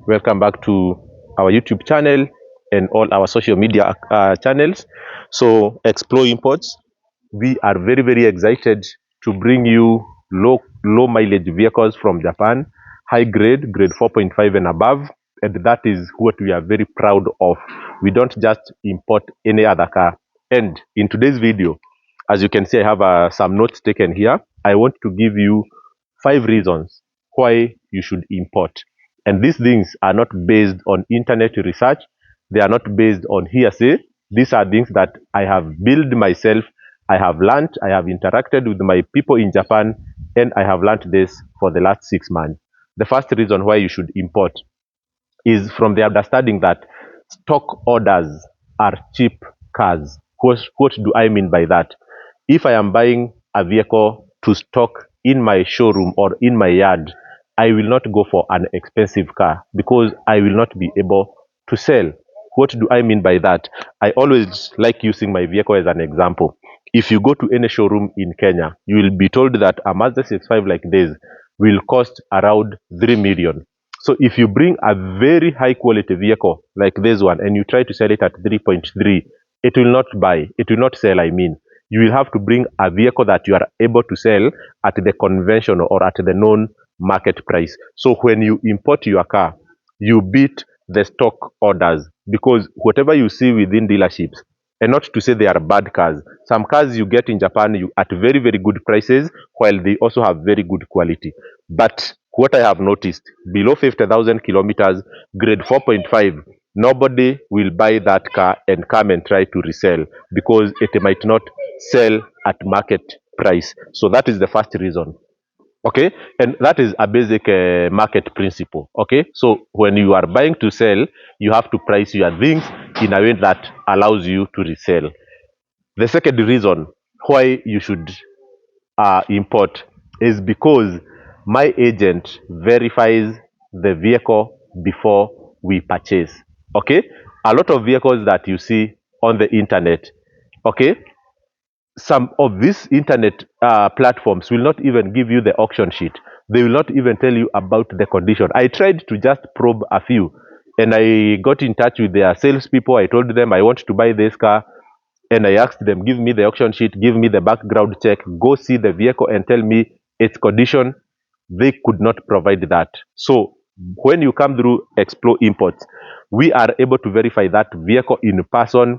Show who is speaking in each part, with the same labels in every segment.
Speaker 1: Welcome back to our YouTube channel and all our social media channels. So, Explore Imports, we are very excited to bring you low mileage vehicles from Japan, high grade 4.5 and above, and that is what we are very proud of. We don't just import any other car. And in today's video, as you can see, I have some notes taken here. I want to give you 5 reasons why you should import. And these things are not based on internet research. They are not based on hearsay. These are things that I have built myself. I have learned, I have interacted with my people in Japan, and I have learned this for the last 6 months. The first reason why you should import is from the understanding that stock orders are cheap cars. What do I mean by that? If I am buying a vehicle to stock in my showroom or in my yard, I will not go for an expensive car because I will not be able to sell. What do I mean by that? I always like using my vehicle as an example. If you go to any showroom in Kenya, you will be told that a Mazda 6.5 like this will cost around 3 million. So if you bring a very high quality vehicle like this one and you try to sell it at 3.3, it will not buy, it will not sell, I mean. You will have to bring a vehicle that you are able to sell at the conventional or at the known market price. So when you import your car, you beat the stock orders because whatever you see within dealerships, and not to say they are bad cars. Some cars you get in Japan at very good prices, while they also have very good quality. But what I have noticed, below 50,000 kilometers, grade 4.5, nobody will buy that car and come and try to resell because it might not sell at market price. So that is the first reason. Okay, and that is a basic market principle. Okay, so when you are buying to sell, you have to price your things in a way that allows you to resell. The second reason why you should import is because my agent verifies the vehicle before we purchase. Okay, a lot of vehicles that you see on the internet, okay, some of these internet platforms will not even give you the auction sheet. They will not even tell you about the condition. I tried to just probe a few, and I got in touch with their salespeople. I told them I want to buy this car, and I asked them, give me the auction sheet, give me the background check, go see the vehicle and tell me its condition. They could not provide that. So when you come through Explore Imports, we are able to verify that vehicle in person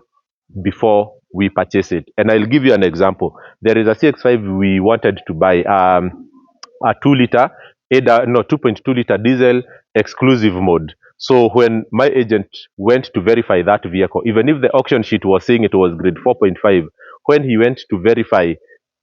Speaker 1: before we purchase it. And I'll give you an example. There is a CX5 we wanted to buy, a 2 liter, 2.2 liter diesel exclusive mode. So when my agent went to verify that vehicle, even if the auction sheet was saying it was grade 4.5, when he went to verify,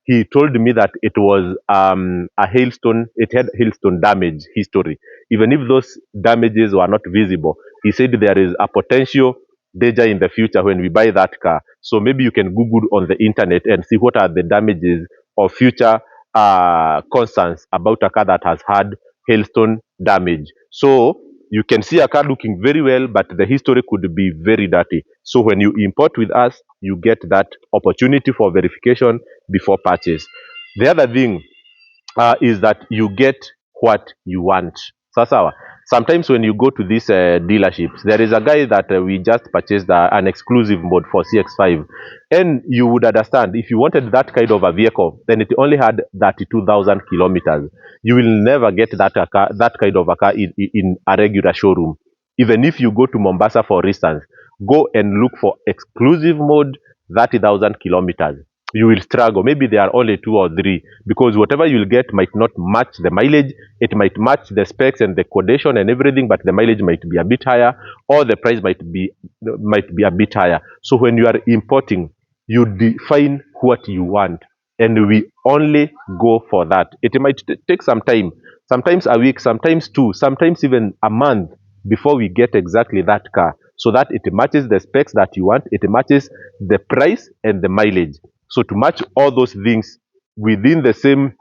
Speaker 1: he told me that it was a hailstone, it had hailstone damage history. Even if those damages were not visible, he said there is a potential danger in the future when we buy that car. So maybe you can Google on the internet and see what are the damages or future concerns about a car that has had hailstone damage. So you can see a car looking very well, but the history could be very dirty. So when you import with us, you get that opportunity for verification before purchase. The other thing is that you get what you want. Sasawa. Sometimes when you go to these dealerships, there is a guy that we just purchased an exclusive mode for CX5, and you would understand if you wanted that kind of a vehicle, then it only had 32,000 kilometers. You will never get that kind of a car in a regular showroom. Even if you go to Mombasa, for instance, go and look for exclusive mode 30,000 kilometers. You will struggle. Maybe there are only two or three because whatever you'll get might not match the mileage. It might match the specs and the condition and everything, but the mileage might be a bit higher or the price might be a bit higher. So when you are importing, you define what you want, and we only go for that. It might take some time, sometimes a week, sometimes two, sometimes even a month before we get exactly that car, so that it matches the specs that you want, it matches the price and the mileage. So to match all those things within the same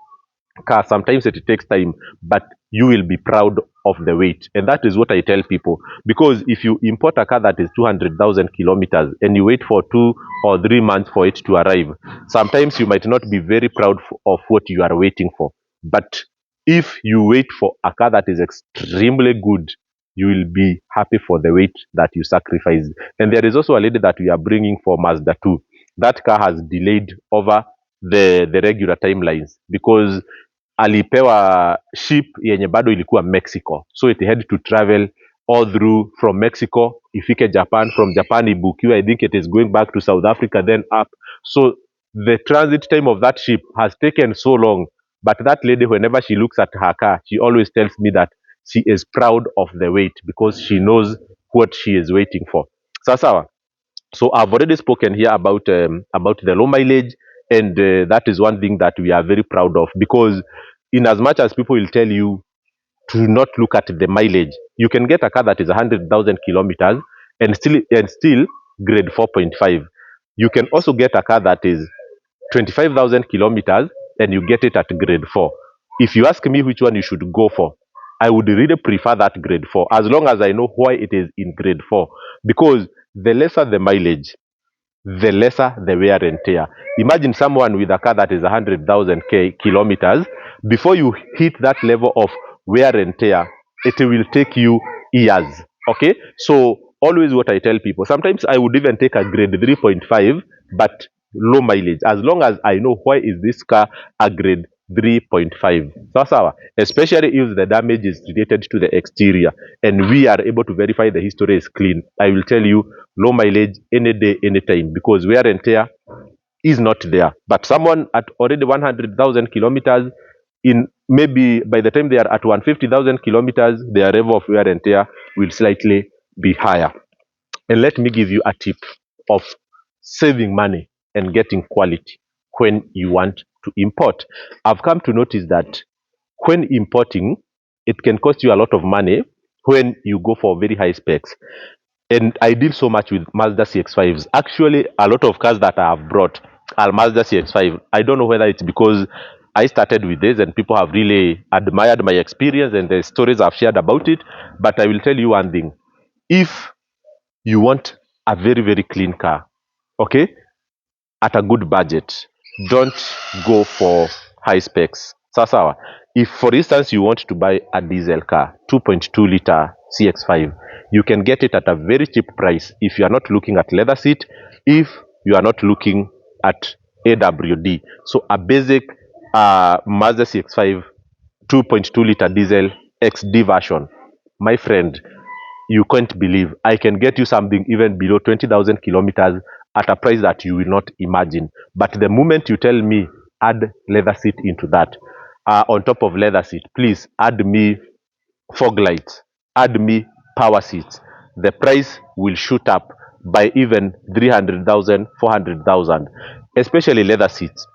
Speaker 1: car, sometimes it takes time, but you will be proud of the weight. And that is what I tell people. Because if you import a car that is 200,000 kilometers and you wait for 2 or 3 months for it to arrive, sometimes you might not be very proud of what you are waiting for. But if you wait for a car that is extremely good, you will be happy for the weight that you sacrificed. And there is also a lady that we are bringing for Mazda 2. That car has delayed over the regular timelines because alipewa ship yenye bado ilikuwa Mexico, so it had to travel all through from Mexico ifike Japan, from Japan ibukiwe, I think it is going back to South Africa then up. So the transit time of that ship has taken so long, but that lady, whenever she looks at her car, she always tells me that she is proud of the weight because she knows what she is waiting for. Sawa. So I've already spoken here about the low mileage, and that is one thing that we are very proud of, because in as much as people will tell you to not look at the mileage, you can get a car that is 100,000 kilometers and still grade 4.5. You can also get a car that is 25,000 kilometers and you get it at grade 4. If you ask me which one you should go for, I would really prefer that grade 4, as long as I know why it is in grade 4, because the lesser the mileage, the lesser the wear and tear. Imagine someone with a car that is 100,000 kilometers. Before you hit that level of wear and tear, it will take you years. Okay, so always what I tell people, sometimes I would even take a grade 3.5, but low mileage, as long as I know why is this car a grade 3.5. Sawa, especially if the damage is related to the exterior and we are able to verify the history is clean. I will tell you low mileage any day, anytime, because wear and tear is not there. But someone at already 100,000 kilometers, in maybe by the time they are at 150,000 kilometers, their level of wear and tear will slightly be higher. And let me give you a tip of saving money and getting quality when you want to import. I've come to notice that when importing, it can cost you a lot of money when you go for very high specs. And I deal so much with Mazda CX-5s. Actually, a lot of cars that I have brought are Mazda CX-5. I don't know whether it's because I started with this and people have really admired my experience and the stories I've shared about it. But I will tell you one thing. If you want a very, very clean car, okay, at a good budget, don't go for high specs. Sawa. If, for instance, you want to buy a diesel car, 2.2 liter CX-5, you can get it at a very cheap price if you are not looking at leather seat, if you are not looking at AWD. So a basic Mazda CX-5 2.2 liter diesel XD version, my friend, you can't believe I can get you something even below 20,000 kilometers at a price that you will not imagine. But the moment you tell me add leather seat into that, on top of leather seat, please add me fog lights, add me power seats, the price will shoot up by even 300,000, 400,000, especially leather seats.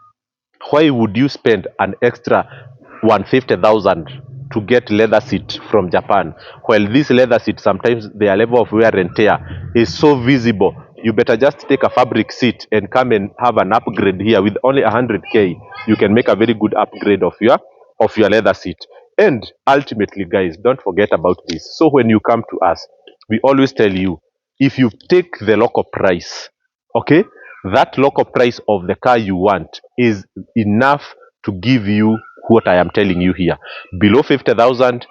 Speaker 1: Why would you spend an extra 150,000 to get leather seat from Japan, while this leather seat, sometimes their level of wear and tear is so visible? You better just take a fabric seat and come and have an upgrade here. With only 100k, you can make a very good upgrade of your leather seat. And ultimately, guys, don't forget about this. So when you come to us, we always tell you, if you take the local price, okay, that local price of the car you want is enough to give you what I am telling you here, below 50,000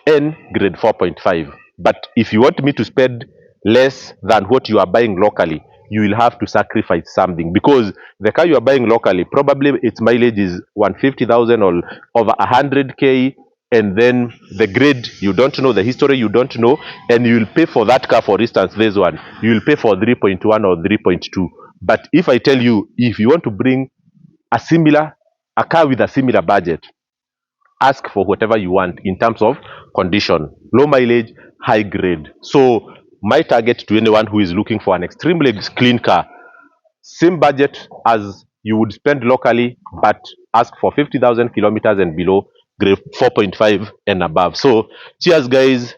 Speaker 1: and grade 4.5. But if you want me to spend less than what you are buying locally, you will have to sacrifice something, because the car you are buying locally, probably its mileage is 150,000 or over 100k, and then the grade you don't know, the history you don't know, and you will pay for that car. For instance, this one, you will pay for 3.1 or 3.2. But if I tell you, if you want to bring a car with a similar budget, ask for whatever you want in terms of condition, low mileage, high grade. So my target to anyone who is looking for an extremely clean car, same budget as you would spend locally, but ask for 50,000 kilometers and below, grade 4.5 and above. So cheers, guys.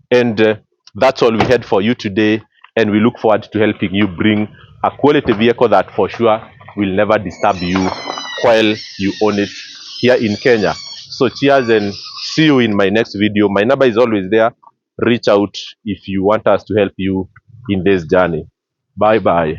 Speaker 1: And that's all we had for you today. And we look forward to helping you bring a quality vehicle that for sure will never disturb you while you own it here in Kenya. So cheers and see you in my next video. My number is always there. Reach out if you want us to help you in this journey. Bye bye.